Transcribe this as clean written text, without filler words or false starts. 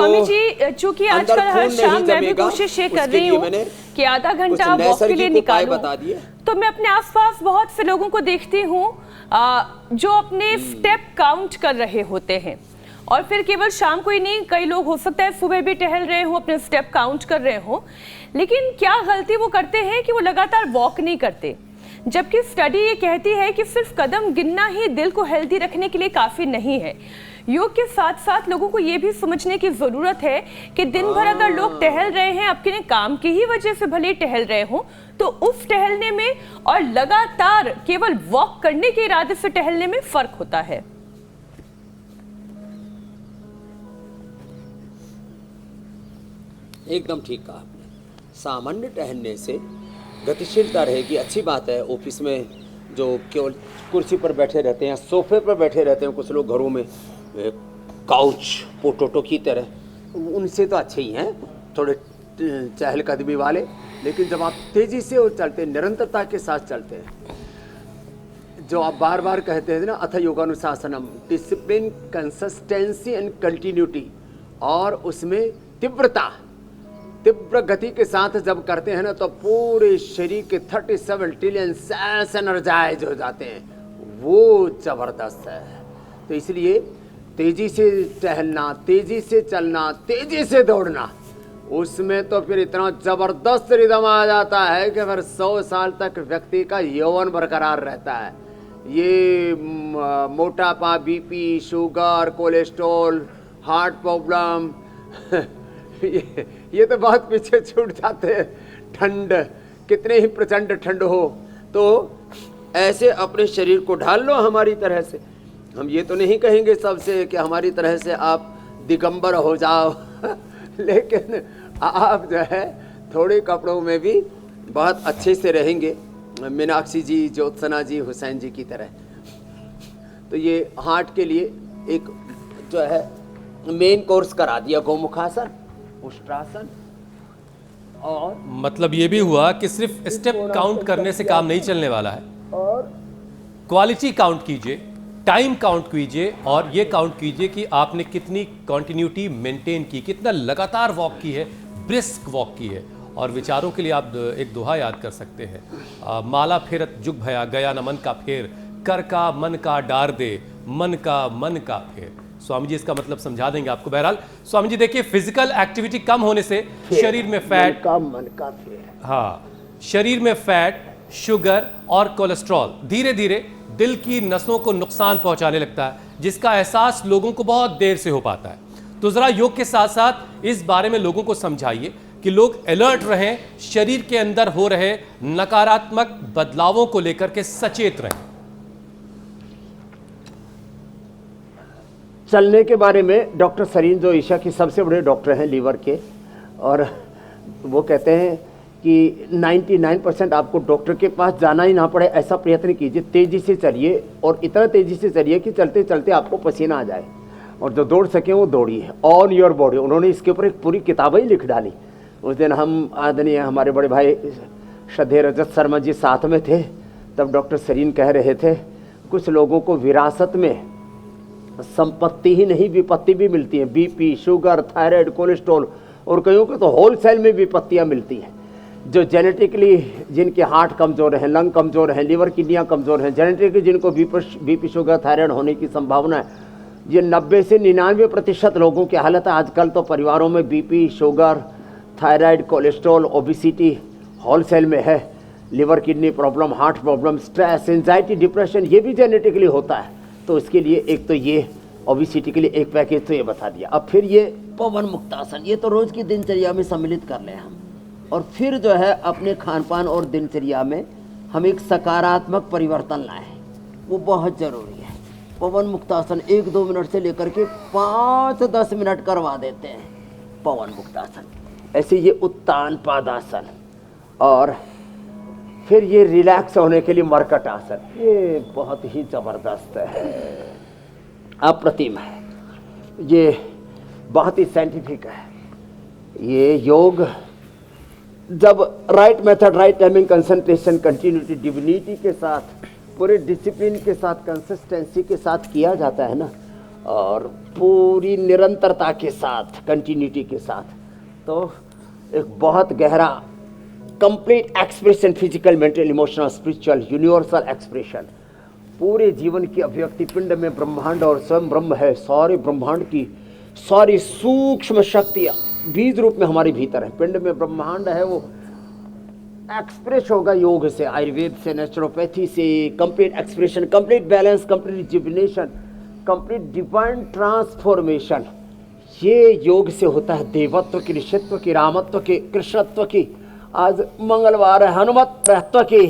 स्वामी जी, चूंकि आजकल हर शाम मैं भी कोशिश ये कर रही हूँ कि आधा घंटा वॉक के लिए निकालूं, तो मैं अपने आसपास बहुत से लोगों को देखती हूँ जो अपने स्टेप काउंट कर रहे होते हैं, और फिर केवल शाम को ही नहीं, कई लोग हो सकता है सुबह भी टहल रहे हो, अपने स्टेप काउंट कर रहे हो, लेकिन क्या गलती वो करते हैं कि वो लगातार वॉक नहीं करते, जबकि स्टडी ये कहती है कि सिर्फ कदम गिनना ही दिल को हेल्दी रखने के लिए काफ़ी नहीं है। योग के साथ साथ लोगों को ये भी समझने की ज़रूरत है कि दिन भर अगर लोग टहल रहे हैं, अपने काम की ही वजह से भले टहल रहे हो, तो उस टहलने में और लगातार केवल वॉक करने के इरादे से टहलने में फ़र्क होता है। एकदम ठीक कहा आपने। सामान्य टहलने से गतिशीलता रहेगी, अच्छी बात है। ऑफिस में जो केवल कुर्सी पर बैठे रहते हैं, सोफे पर बैठे रहते हैं, कुछ लोग घरों में काउच पोटोटो की तरह, उनसे तो अच्छे ही हैं थोड़े चहलकदमी वाले, लेकिन जब आप तेज़ी से और चलते, निरंतरता के साथ चलते हैं, जो आप बार बार कहते हैं ना, अथ योगानुशासनम, डिसिप्लिन, कंसिस्टेंसी एंड कंटिन्यूटी, और उसमें तीव्र गति के साथ जब करते हैं ना, तो पूरे शरीर के 37 ट्रिलियन सेल्स एनर्जाइज हो जाते हैं, वो जबरदस्त है। तो इसलिए तेजी से टहलना, तेजी से चलना, तेजी से दौड़ना, उसमें तो फिर इतना जबरदस्त रिदम आ जाता है कि फिर 100 साल तक व्यक्ति का यौवन बरकरार रहता है। ये मोटापा, BP, sugar, cholesterol, heart problem ये तो बहुत पीछे छूट जाते हैं। ठंड, कितने ही प्रचंड ठंड हो, तो ऐसे अपने शरीर को ढाल लो हमारी तरह से। हम ये तो नहीं कहेंगे सबसे कि हमारी तरह से आप दिगंबर हो जाओ लेकिन आप जो है थोड़े कपड़ों में भी बहुत अच्छे से रहेंगे, मीनाक्षी जी, ज्योत्सना जी, हुसैन जी की तरह। तो ये हार्ट के लिए एक जो है मेन कोर्स करा दिया, गोमुखासन, उष्ट्रासन। और मतलब ये भी हुआ कि सिर्फ स्टेप काउंट करने से काम नहीं चलने वाला है, और क्वालिटी काउंट कीजिए, टाइम काउंट कीजिए, और ये काउंट कीजिए कि आपने कितनी कंटिन्यूटी मेंटेन की, कितना लगातार वॉक की है, ब्रिस्क वॉक की है। और विचारों के लिए आप एक दोहा याद कर सकते हैं, माला फेरत जुग भया, गया न मन का फेर, कर का मन का डार दे, मन का मन का फेर। स्वामी जी इसका मतलब समझा देंगे आपको। बहरहाल स्वामी जी देखिए, फिजिकल एक्टिविटी कम होने से शरीर में फैट, मन का फेर, हाँ, शरीर में फैट, शुगर और कोलेस्ट्रॉल धीरे धीरे दिल की नसों को नुकसान पहुंचाने लगता है, जिसका एहसास लोगों को बहुत देर से हो पाता है। तो जरा योग के साथ साथ इस बारे में लोगों को समझाइए कि लोग अलर्ट रहें, शरीर के अंदर हो रहे नकारात्मक बदलावों को लेकर के सचेत रहें। चलने के बारे में डॉक्टर सरीन, जो एशिया के सबसे बड़े डॉक्टर हैं लीवर के, और वो कहते हैं कि 99% आपको डॉक्टर के पास जाना ही ना पड़े, ऐसा प्रयत्न कीजिए, तेज़ी से चलिए, और इतना तेज़ी से चलिए कि चलते चलते आपको पसीना आ जाए, और जो दौड़ सके वो दौड़िए, ऑन योर बॉडी। उन्होंने इसके ऊपर एक पूरी किताब ही लिख डाली। उस दिन हम आदरणीय हमारे बड़े भाई श्रद्धेय रजत शर्मा जी साथ में थे, तब डॉक्टर सरीन कह रहे थे, कुछ लोगों को विरासत में संपत्ति ही नहीं विपत्ति भी मिलती है, बीपी, शुगर, थायराइड, कोलेस्ट्रॉल, और कईयों को तो होलसेल में विपत्तियां मिलती हैं। जो जेनेटिकली, जिनके हार्ट कमज़ोर हैं, लंग कमज़ोर हैं, लीवर किडनियाँ कमज़ोर हैं, जेनेटिकली जिनको बीपी, शुगर, थायराइड होने की संभावना है, ये 90 से 99% लोगों की हालत है आजकल तो परिवारों में BP, sugar, thyroid, cholesterol, obesity wholesale में है। Liver kidney problem, heart problem, stress, anxiety, depression, ये भी जेनेटिकली होता है। तो इसके लिए एक तो ये ओबिसिटी के लिए एक पैकेज तो ये बता दिया। अब फिर ये पवन मुक्तासन, ये तो रोज़ की दिनचर्या में सम्मिलित कर लें हम, और फिर जो है अपने खान पान और दिनचर्या में हम एक सकारात्मक परिवर्तन लाएं, वो बहुत ज़रूरी है। पवन मुक्तासन 1-2 मिनट से लेकर के 5-10 मिनट करवा देते हैं पवन मुक्तासन। ऐसे ये उत्तान पादासन, और फिर ये रिलैक्स होने के लिए मरकट आसन, ये बहुत ही ज़बरदस्त है, अप्रतिम है, ये बहुत ही साइंटिफिक है। ये योग जब right method, right timing, concentration, continuity, divinity के साथ, पूरे डिसिप्लिन के साथ, कंसिस्टेंसी के साथ किया जाता है ना, और पूरी निरंतरता के साथ, कंटिन्यूटी के साथ। तो एक बहुत गहरा complete expression, physical, mental, emotional, spiritual, universal expression, पूरे जीवन की अभिव्यक्ति। पिंड में ब्रह्मांड और स्वयं ब्रह्म है। सारे ब्रह्मांड की सारी सूक्ष्म शक्तियाँ बीज रूप में हमारे भीतर है। पिंड में ब्रह्मांड है, वो एक्सप्रेस होगा योग से, आयुर्वेद से, नेचुरोपैथी से। Complete expression, complete balance, complete rejuvenation, complete divine transformation, ये योग से होता है। देवत्व की, ऋषित्व की, रामत्व की, कृष्णत्व की, आज मंगलवार है, हनुमत रहत्व की।